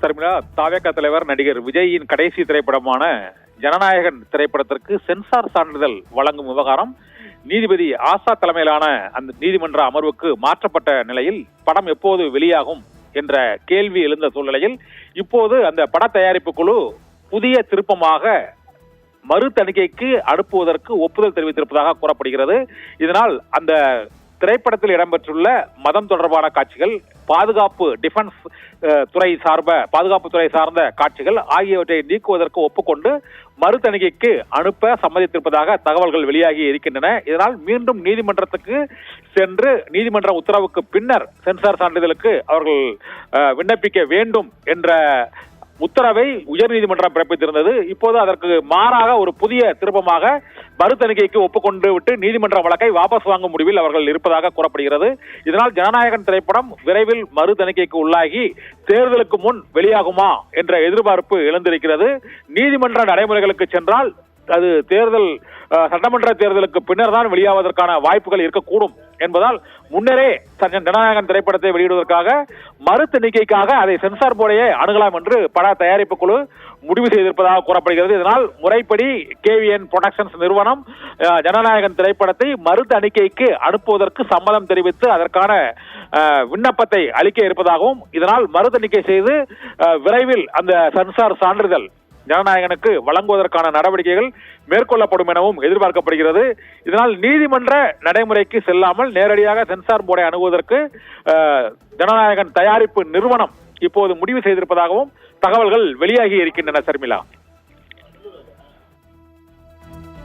தர்மிளா, தாவேகா தலைவர் நடிகர் விஜயின் கடைசி திரைப்படமான ஜனநாயகன் திரைப்படத்திற்கு சென்சார் சான்றிதழ் வழங்கும் விவகாரம் நீதிபதி ஆசா தலைமையிலான அந்த நீதிமன்ற அமர்வுக்கு மாற்றப்பட்ட நிலையில் படம் எப்போது வெளியாகும் என்ற கேள்வி எழுந்த சூழ்நிலையில் இப்போது அந்த பட தயாரிப்பு குழு புதிய திருப்பமாக மறு தணிக்கைக்கு அனுப்புவதற்கு ஒப்புதல் தெரிவித்திருப்பதாக கூறப்படுகிறது. இதனால் அந்த திரைப்படத்தில் இடம்பெற்றுள்ள மதம் தொடர்பான காட்சிகள், டிஃபென்ஸ் துறை சார்ந்த காட்சிகள் ஆகியவற்றை நீக்குவதற்கு ஒப்புக்கொண்டு மறு தணிக்கைக்கு அனுப்ப சம்மதித்திருப்பதாக தகவல்கள் வெளியாகி இருக்கின்றன. இதனால் மீண்டும் நீதிமன்றத்துக்கு சென்று நீதிமன்ற உத்தரவுக்கு பின்னர் சென்சார் சான்றிதழுக்கு அவர்கள் விண்ணப்பிக்க வேண்டும் என்ற உத்தரவை உயர்நீதிமன்றம் பிறப்பித்திருந்தது. இப்போது அதற்கு மாறாக ஒரு புதிய திருப்பமாக மறு தணிக்கைக்கு ஒப்புக்கொண்டு விட்டு நீதிமன்ற வழக்கை வாபஸ் வாங்கும் முடிவில் அவர்கள் இருப்பதாக கூறப்படுகிறது. இதனால் ஜனநாயகன் திரைப்படம் விரைவில் மறு தணிக்கைக்கு உள்ளாகி தேர்தலுக்கு முன் வெளியாகுமா என்ற எதிர்பார்ப்பு எழுந்திருக்கிறது. நீதிமன்ற நடைமுறைகளுக்கு சென்றால் அது சட்டமன்ற தேர்தலுக்கு பின்னர் தான் வெளியாவதற்கான வாய்ப்புகள் இருக்கக்கூடும் என்பதால் முன்னரே ஜனநாயகன் திரைப்படத்தை வெளியிடுவதற்காக மறு தணிக்கைக்காக அதை சென்சார் போர்டையே அணுகலாம் என்று பட தயாரிப்பு குழு முடிவு செய்திருப்பதாக கூறப்படுகிறது. இதனால் முறைப்படி KVN புரொடக்ஷன்ஸ் நிறுவனம் ஜனநாயகன் திரைப்படத்தை மறு தணிக்கைக்கு அனுப்புவதற்கு சம்மதம் தெரிவித்து அதற்கான விண்ணப்பத்தை அளிக்க இருப்பதாகவும், இதனால் மறு தணிக்கை செய்து விரைவில் அந்த சென்சார் சான்றிதழ் ஜனநாயகனுக்கு வழங்குவதற்கான நடவடிக்கைகள் மேற்கொள்ளப்படும் எனவும் எதிர்பார்க்கப்படுகிறது. இதனால் நீதிமன்ற நடைமுறைக்கு செல்லாமல் நேரடியாக சென்சார் போர்டை அணுகுவதற்கு ஜனநாயகன் தயாரிப்பு நிறுவனம் இப்போது முடிவு செய்திருப்பதாகவும் தகவல்கள் வெளியாகி இருக்கின்றன. சர்மிளா.